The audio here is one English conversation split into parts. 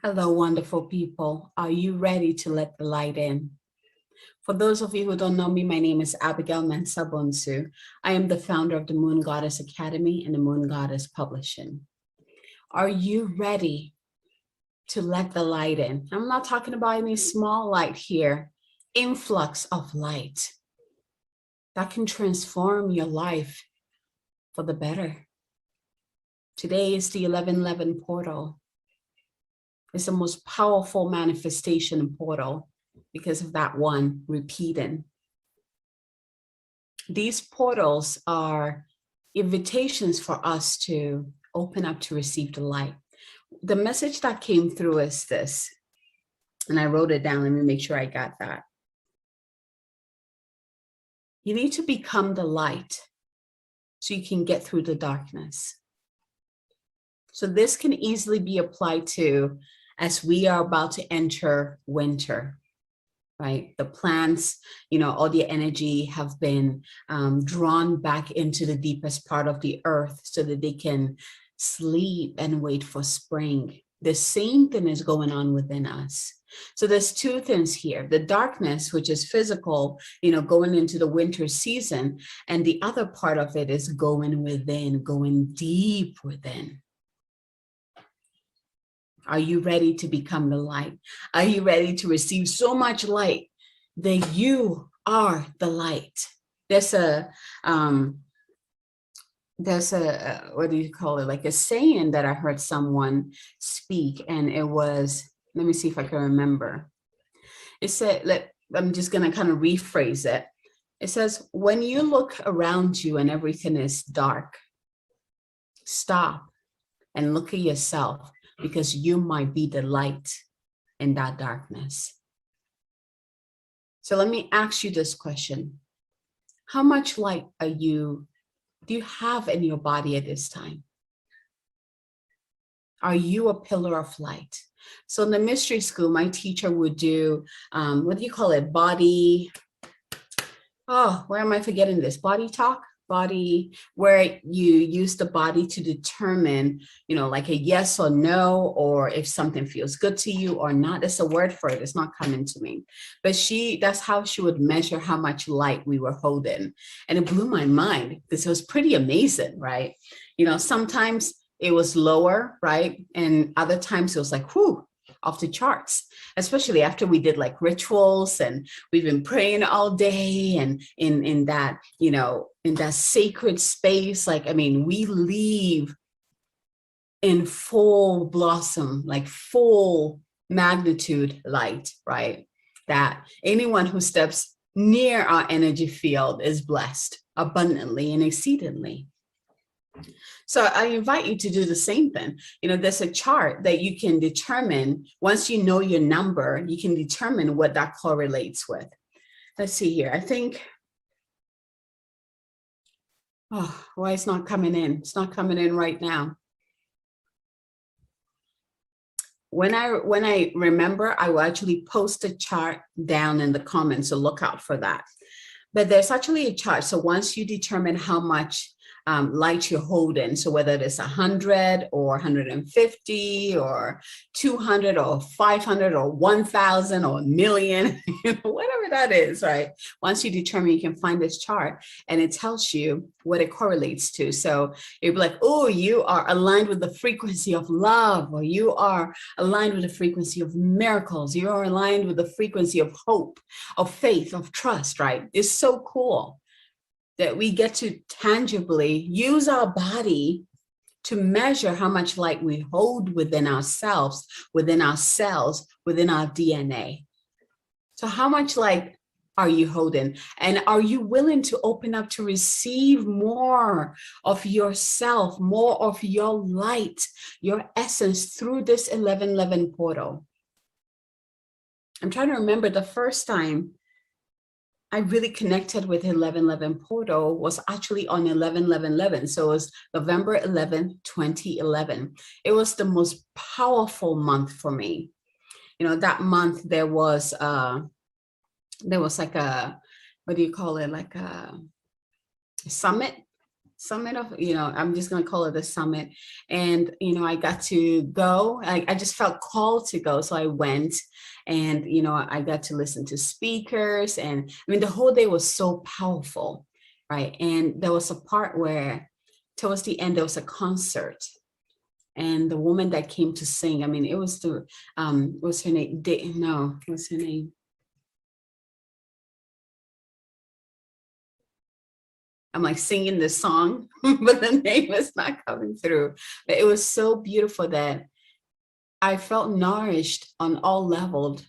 Hello, wonderful people. Are you ready to let the light in? For those of you who don't know me, my name is Abigail Mensah-Bonsu. I am the founder of the Moon Goddess Academy and the Moon Goddess Publishing. Are you ready to let the light in? I'm not talking about any small light here. Influx of light that can transform your life for the better. Today is the 1111 portal. It's the most powerful manifestation portal because of that one repeating. These portals are invitations for us to open up to receive the light. The message that came through is this, and I wrote it down. Let me make sure I got that. You need to become the light so you can get through the darkness. So this can easily be applied to as we are about to enter winter, right? The plants, all the energy have been drawn back into the deepest part of the earth so that they can sleep and wait for spring. The same thing is going on within us. So there's two things here, the darkness, which is physical, going into the winter season. And the other part of it is going within, going deep within. Are you ready to become the light? Are you ready to receive so much light that you are the light? There's a what do you call it? Like a saying that I heard someone speak, and it was, let me see if I can remember. It said, I'm just gonna kind of rephrase it. It says, when you look around you and everything is dark, stop and look at yourself, because you might be the light in that darkness. So let me ask you this question. How much light do you have in your body at this time? Are you a pillar of light? So in the mystery school, my teacher would do, what do you call it? Body, where am I forgetting this? Body talk? Body, where you use the body to determine, like a yes or no, or if something feels good to you or not. There's a word for it. It's not coming to me. But that's how she would measure how much light we were holding. And it blew my mind because it was pretty amazing, right? Sometimes it was lower, right? And other times it was like, whew, off the charts, especially after we did like rituals and we've been praying all day and in that, in that sacred space. We leave in full blossom, like full magnitude light, right? That anyone who steps near our energy field is blessed abundantly and exceedingly. So I invite you to do the same thing. There's a chart that you can determine. Once you know your number, you can determine what that correlates with. Let's see here. I think, why it's not coming in? It's not coming in right now. When I remember, I will actually post a chart down in the comments, so look out for that. But there's actually a chart. So once you determine how much light you're holding, so whether it's 100 or 150 or 200 or 500 or 1,000 or a million, whatever that is, right? Once you determine, you can find this chart and it tells you what it correlates to. So you'll be like, oh, you are aligned with the frequency of love, or you are aligned with the frequency of miracles. You are aligned with the frequency of hope, of faith, of trust, right? It's so cool that we get to tangibly use our body to measure how much light we hold within ourselves, within our cells, within our DNA. So how much light are you holding? And are you willing to open up to receive more of yourself, more of your light, your essence through this 1111 portal? I'm trying to remember the first time I really connected with 1111 portal was actually on 11/11/11. So it was November 11th, 2011. It was the most powerful month for me. That month there was like a, what do you call it? Like a summit summit of, I'm just going to call it the summit. And, I got to go. I just felt called to go. So I went, and, I got to listen to speakers. And I mean, the whole day was so powerful, right? And there was a part where towards the end, there was a concert. And the woman that came to sing, I mean, it was what's her name? What's her name? I'm like singing this song, but the name is not coming through. But it was so beautiful that I felt nourished on all levels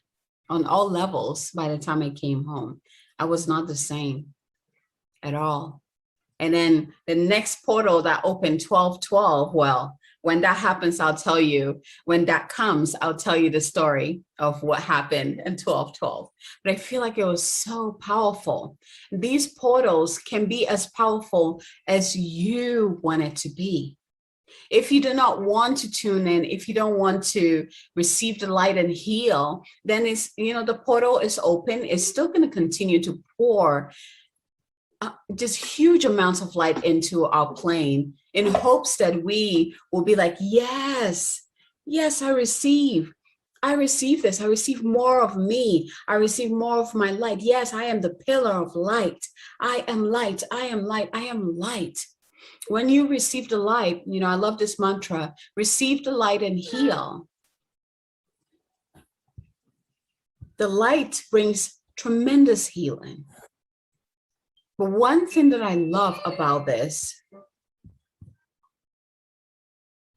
by the time I came home. I was not the same at all. And then the next portal that opened 12/12, well, when that happens, I'll tell you. When that comes, I'll tell you the story of what happened in 12/12. But I feel like it was so powerful. These portals can be as powerful as you want it to be. If you do not want to tune in, if you don't want to receive the light and heal, then it's, the portal is open. It's still going to continue to pour just huge amounts of light into our plane in hopes that we will be like, yes, I receive this. I receive more of me. I receive more of my light. Yes, I am the pillar of light. I am light. I am light. I am light. When you receive the light, I love this mantra, receive the light and heal. The light brings tremendous healing. But one thing that I love about this,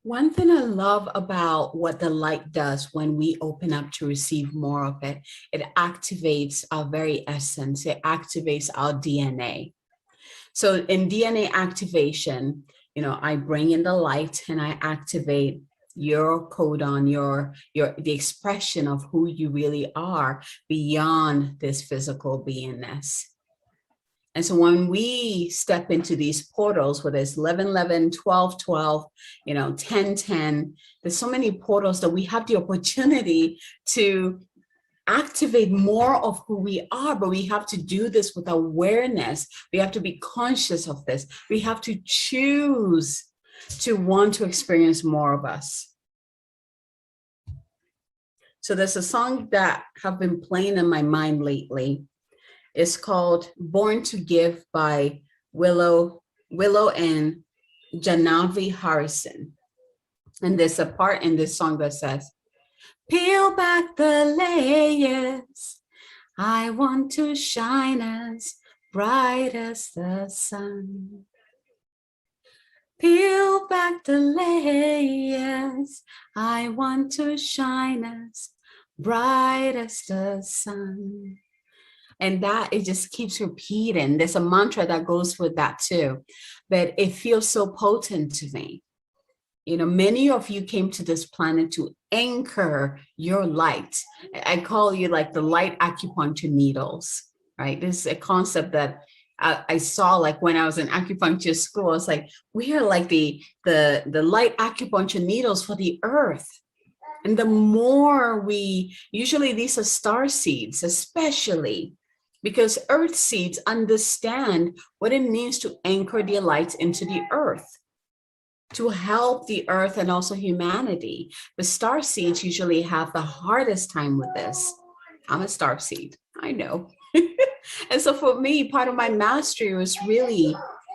one thing I love about what the light does when we open up to receive more of it, it activates our very essence. It activates our DNA. So in DNA activation, I bring in the light and I activate your codon, the expression of who you really are beyond this physical beingness. And so when we step into these portals, whether it's 11/11, 12/12, 10/10, there's so many portals that we have the opportunity to activate more of who we are, but we have to do this with awareness. We have to be conscious of this. We have to choose to want to experience more of us. So there's a song that have been playing in my mind lately. It's called Born to Give by Willow and Janavi Harrison. And there's a part in this song that says, peel back the layers. I want to shine as bright as the sun. Peel back the layers. I want to shine as bright as the sun. And that, it just keeps repeating. There's a mantra that goes with that too, but it feels so potent to me. Many of you came to this planet to anchor your light. I call you like the light acupuncture needles, right? This is a concept that I saw like when I was in acupuncture school. It's like, we are like the light acupuncture needles for the earth. And the more usually these are star seeds, especially because earth seeds understand what it means to anchor their lights into the earth, to help the earth and also humanity. The star seeds usually have the hardest time with this. I'm a star seed, I know. And so for me, part of my mastery was really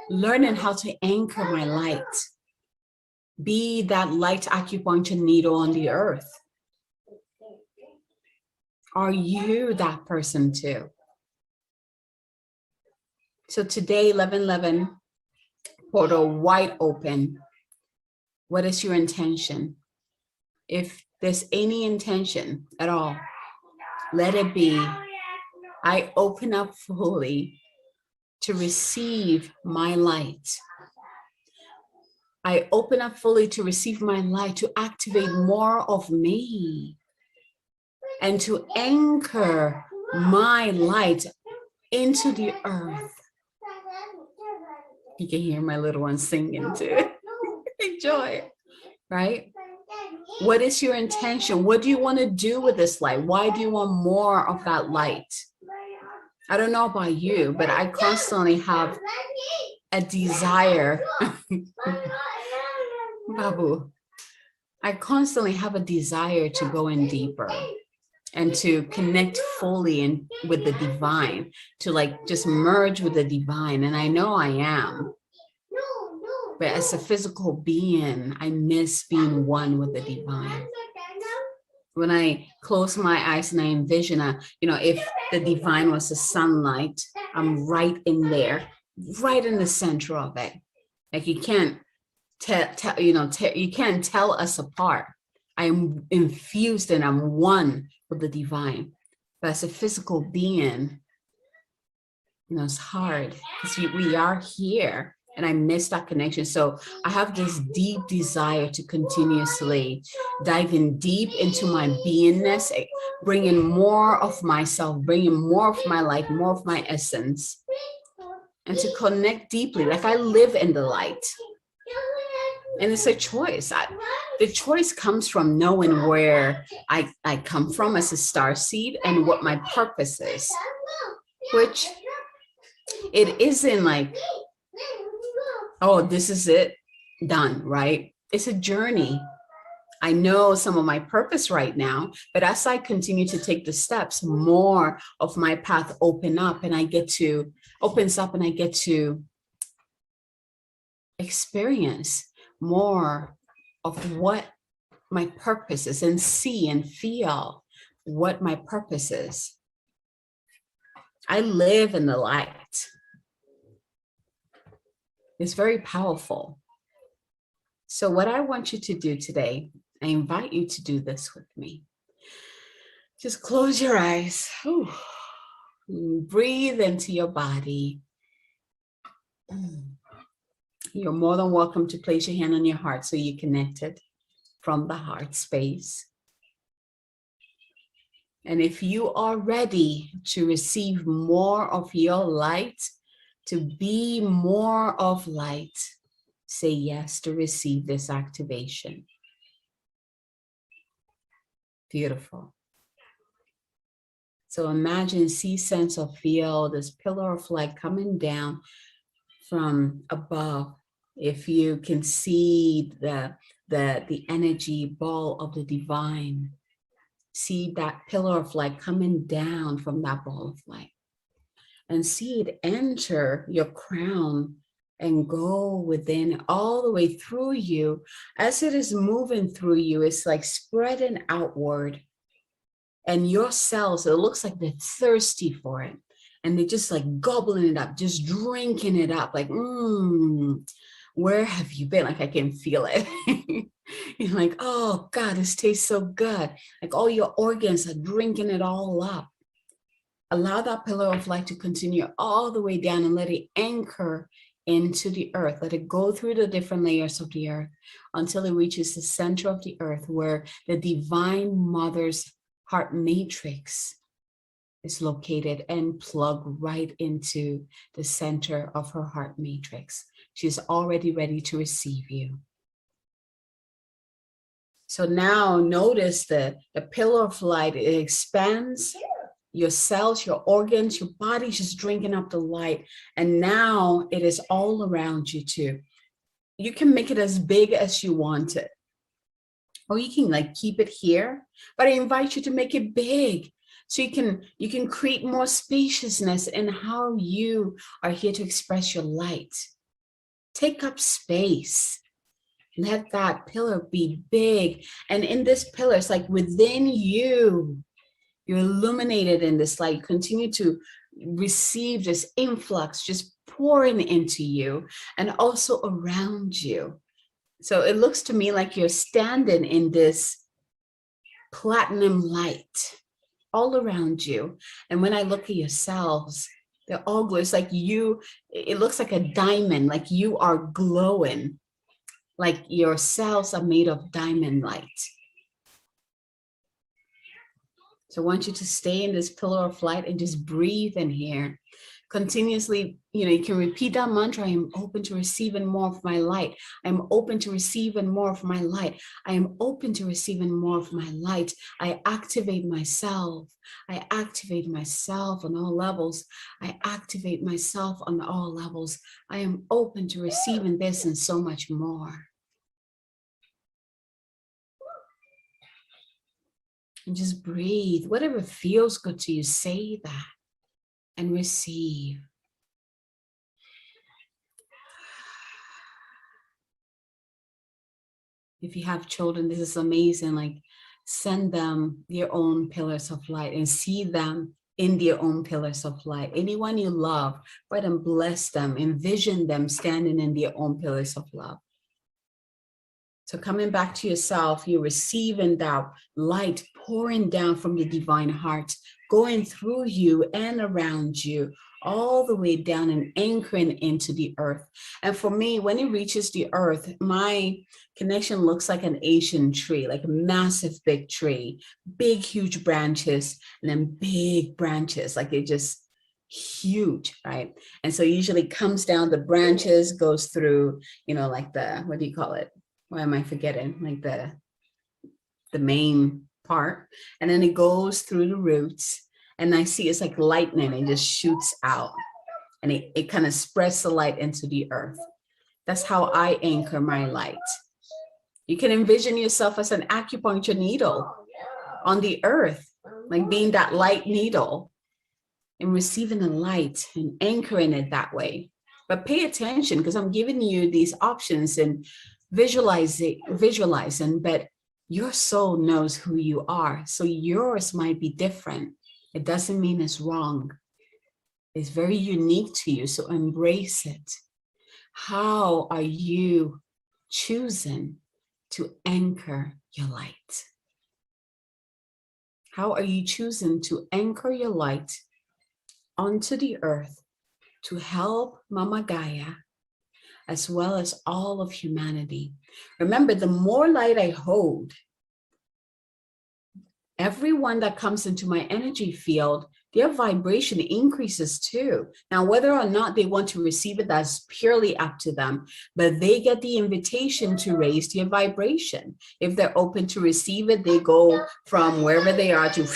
learning how to anchor my light, be that light acupuncture needle on the earth. Are you that person too? So today, 11/11, portal wide open. What is your intention? If there's any intention at all, let it be, I open up fully to receive my light. I open up fully to receive my light, to activate more of me and to anchor my light into the earth. You can hear my little one singing too. Enjoy it, right? What is your intention? What do you want to do with this light? Why do you want more of that light? I don't know about you, but I constantly have a desire. Babu, I constantly have a desire to go in deeper and to connect fully in with the divine, to like just merge with the divine. And I know I am. But as a physical being, I miss being one with the divine. When I close my eyes and I envision if the divine was the sunlight, I'm right in there, right in the center of it. Like you can't you can't tell us apart. I'm infused and I'm one with the divine. But as a physical being, it's hard because we are here. And I miss that connection. So I have this deep desire to continuously dive in deep into my beingness, bringing more of myself, bringing more of my light, more of my essence, and to connect deeply. Like I live in the light. And it's a choice. The choice comes from knowing where I come from as a star seed and what my purpose is, which it isn't like, oh, this is it, done, right? It's a journey. I know some of my purpose right now, but as I continue to take the steps, more of my path opens up and I get to experience more of what my purpose is and see and feel what my purpose is. I live in the light. It's very powerful. So what I want you to do today, I invite you to do this with me. Just close your eyes. Ooh. Breathe into your body. You're more than welcome to place your hand on your heart so you're connected from the heart space. And if you are ready to receive more of your light, to be more of light, say yes to receive this activation. Beautiful. So imagine, see, sense, or feel this pillar of light coming down from above. If you can see the energy ball of the divine, see that pillar of light coming down from that ball of light. And see it enter your crown and go within all the way through you. As it is moving through you, it's like spreading outward. And your cells, it looks like they're thirsty for it. And they're just like gobbling it up, just drinking it up. Like, where have you been? Like, I can feel it. You're like, oh God, this tastes so good. Like all your organs are drinking it all up. Allow that pillar of light to continue all the way down and let it anchor into the earth. Let it go through the different layers of the earth until it reaches the center of the earth where the divine mother's heart matrix is located, and plug right into the center of her heart matrix. She's already ready to receive you. So now notice the pillar of light, it expands. Your cells, your organs, your body's just drinking up the light. And now it is all around you too. You can make it as big as you want it. Or you can like keep it here, but I invite you to make it big. So you can create more spaciousness in how you are here to express your light. Take up space. Let that pillar be big. And in this pillar, it's like within you, you're illuminated in this light. Continue to receive this influx just pouring into you and also around you. So it looks to me like you're standing in this platinum light all around you. And when I look at your cells, they're all glow. It's like it looks like a diamond, like you are glowing, like your cells are made of diamond light. So I want you to stay in this pillar of light and just breathe in here. Continuously, you can repeat that mantra. I am open to receiving more of my light. I am open to receiving more of my light. I am open to receiving more of my light. I activate myself. I activate myself on all levels. I activate myself on all levels. I am open to receiving this and so much more. And just breathe. Whatever feels good to you, say that and receive. If you have children, this is amazing. Like, send them their own pillars of light and see them in their own pillars of light. Anyone you love, write and bless them, envision them standing in their own pillars of love. So coming back to yourself, you're receiving that light pouring down from the divine heart, going through you and around you, all the way down and anchoring into the earth. And for me, when it reaches the earth, my connection looks like an Asian tree, like a massive big tree, big, huge branches, and then big branches, like it just huge, right? And so usually comes down the branches, goes through, like the, what do you call it? Why am I forgetting? Like the main part. And then it goes through the roots. And I see it's like lightning. It just shoots out. And it kind of spreads the light into the earth. That's how I anchor my light. You can envision yourself as an acupuncture needle on the earth, like being that light needle and receiving the light and anchoring it that way. But pay attention, because I'm giving you these options and visualizing, but your soul knows who you are. So yours might be different. It doesn't mean it's wrong. It's very unique to you. So embrace it. How are you choosing to anchor your light? How are you choosing to anchor your light onto the earth to help Mama Gaia, as well as all of humanity? Remember, the more light I hold, everyone that comes into my energy field, their vibration increases too. Now, whether or not they want to receive it, that's purely up to them, but they get the invitation to raise their vibration. If they're open to receive it, they go from wherever they are to,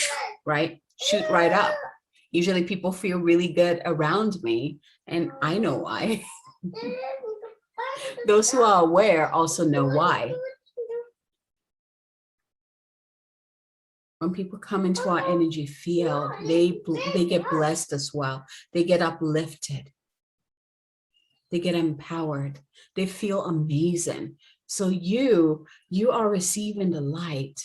right, shoot right up. Usually people feel really good around me, and I know why. Those who are aware also know why. When people come into our energy field, they get blessed as well. They get uplifted. They get empowered. They feel amazing. So you are receiving the light,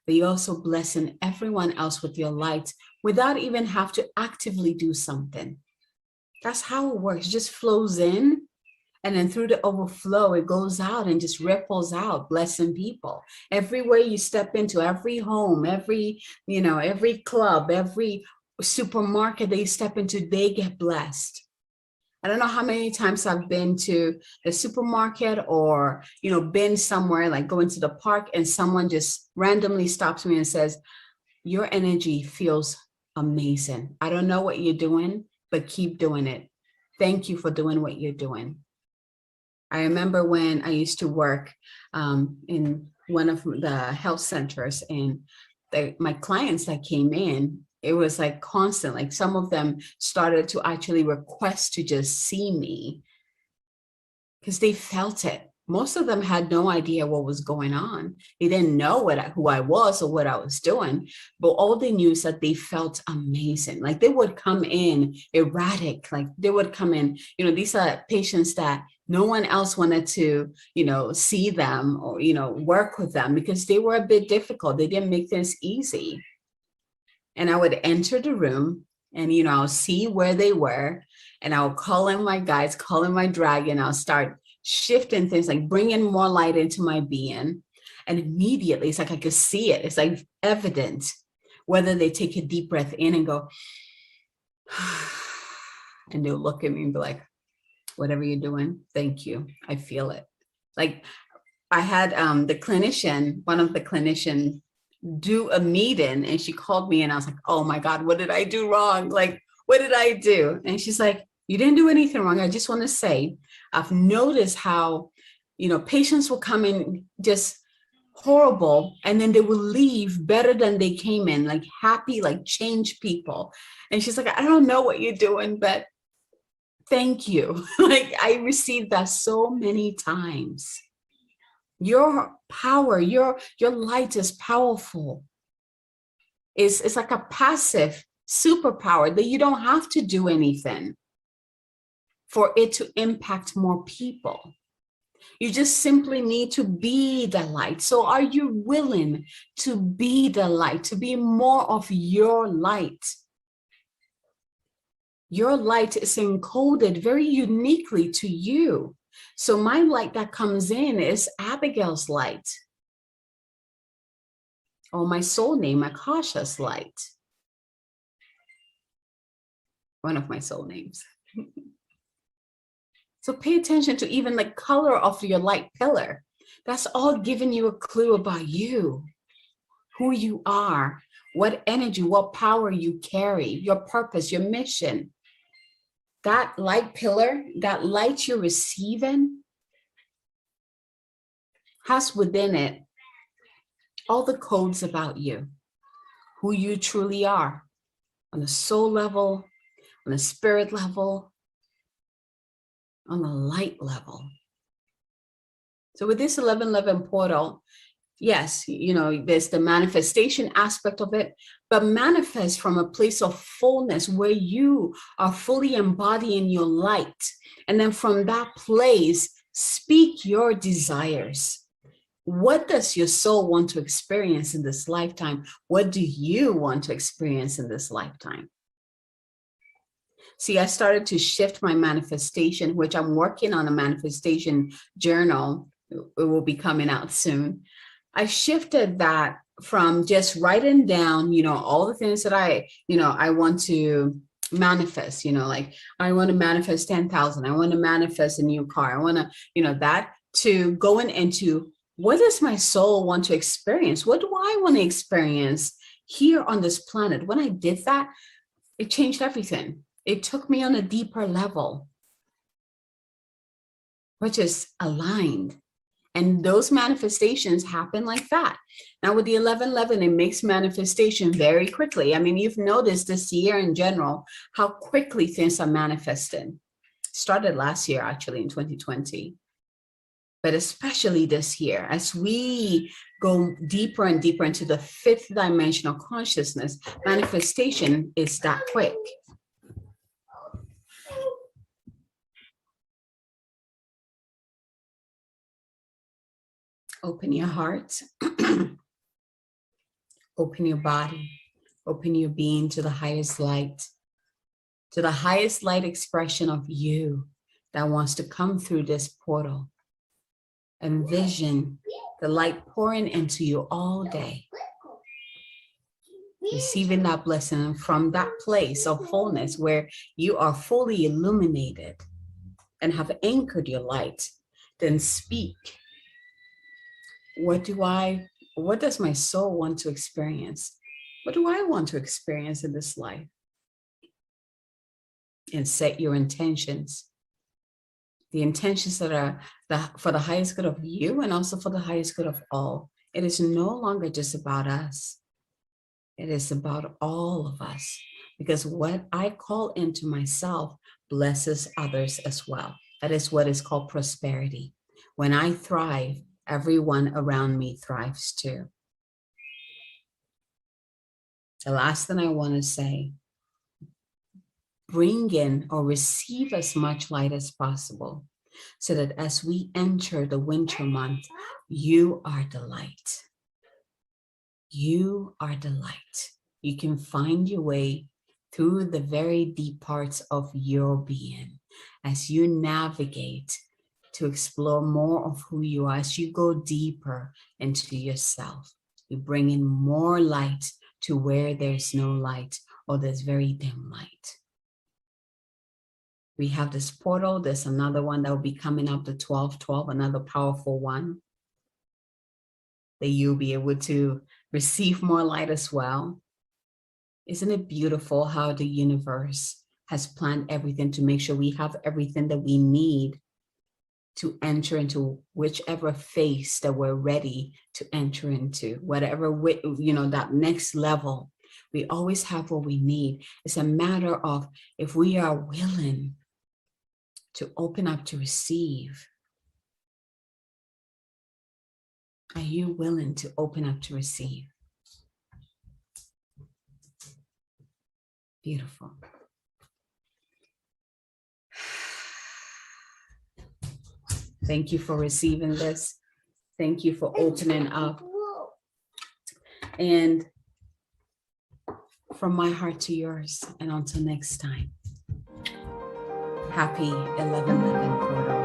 but you're also blessing everyone else with your light without even have to actively do something. That's how it works. It just flows in. And then through the overflow, it goes out and just ripples out, blessing people. Everywhere you step into, every home, every club, every supermarket they step into, they get blessed. I don't know how many times I've been to the supermarket or, been somewhere, like going to the park, and someone just randomly stops me and says, your energy feels amazing. I don't know what you're doing, but keep doing it. Thank you for doing what you're doing. I remember when I used to work in one of the health centers, and my clients that came in, it was like constant, like some of them started to actually request to just see me because they felt it. Most of them had no idea what was going on. They didn't know who I was or what I was doing, but all they knew is that they felt amazing. Like they would come in erratic, like they would come in, these are patients that no one else wanted to, see them or, work with them because they were a bit difficult. They didn't make things easy. And I would enter the room and, I'll see where they were, and I'll call in my guides, call in my dragon. I'll start shifting things, like bringing more light into my being. And immediately it's like I could see it. It's like evident, whether they take a deep breath in and go, and they'll look at me and be like, whatever you're doing, thank you. I feel it. Like I had one of the clinicians do a meeting, and she called me and I was like, oh my God, what did I do wrong? Like, what did I do? And she's like, you didn't do anything wrong. I just want to say, I've noticed how, patients will come in just horrible, and then they will leave better than they came in, like happy, like changed people. And she's like, I don't know what you're doing, but thank you. Like, I received that so many times. Your power, your light is powerful. It's like a passive superpower that you don't have to do anything for it to impact more people. You just simply need to be the light. So are you willing to be the light, to be more of your light? Your light is encoded very uniquely to you. So my light that comes in is Abigail's light, or my soul name, Akasha's light. One of my soul names. So pay attention to even the color of your light pillar. That's all giving you a clue about you, who you are, what energy, what power you carry, your purpose, your mission. That light pillar, that light you're receiving, has within it all the codes about you, who you truly are, on the soul level, on the spirit level, on the light level. So with this 1111 portal, yes, there's the manifestation aspect of it, but manifest from a place of fullness where you are fully embodying your light. And then from that place, speak your desires. What does your soul want to experience in this lifetime? What do you want to experience in this lifetime? See, I started to shift my manifestation, which I'm working on a manifestation journal. It will be coming out soon. I shifted that from just writing down, all the things that I want to manifest, like I want to manifest 10,000. I want to manifest a new car. I want to, that, to going into what does my soul want to experience? What do I want to experience here on this planet? When I did that, it changed everything. It took me on a deeper level, which is aligned. And those manifestations happen like that. Now with the 1111, it makes manifestation very quickly. I mean, you've noticed this year in general, how quickly things are manifested. Started last year, actually, in 2020. But especially this year, as we go deeper and deeper into the 5th dimensional consciousness, manifestation is that quick. Open your heart, open your body, open your being to the highest light expression of you that wants to come through this portal. Envision the light pouring into you all day, receiving that blessing, and from that place of fullness where you are fully illuminated and have anchored your light, then speak. What does my soul want to experience? What do I want to experience in this life? And set your intentions. The intentions that are for the highest good of you and also for the highest good of all. It is no longer just about us. It is about all of us, because what I call into myself blesses others as well. That is what is called prosperity. When I thrive, everyone around me thrives too. The last thing I want to say, bring in or receive as much light as possible, so that as we enter the winter month, you are the light. You are the light. You can find your way through the very deep parts of your being as you navigate to explore more of who you are. As you go deeper into yourself, you bring in more light to where there's no light or there's very dim light. We have this portal. There's another one that will be coming up, the 1212, another powerful one that you'll be able to receive more light as well. Isn't it beautiful how the universe has planned everything to make sure we have everything that we need to enter into whichever phase that we're ready to enter into, whatever, that next level. We always have what we need. It's a matter of if we are willing to open up to receive. Are you willing to open up to receive? Beautiful. Thank you for receiving this. Thank you for opening up. And from my heart to yours, and until next time, happy 11/11 portal.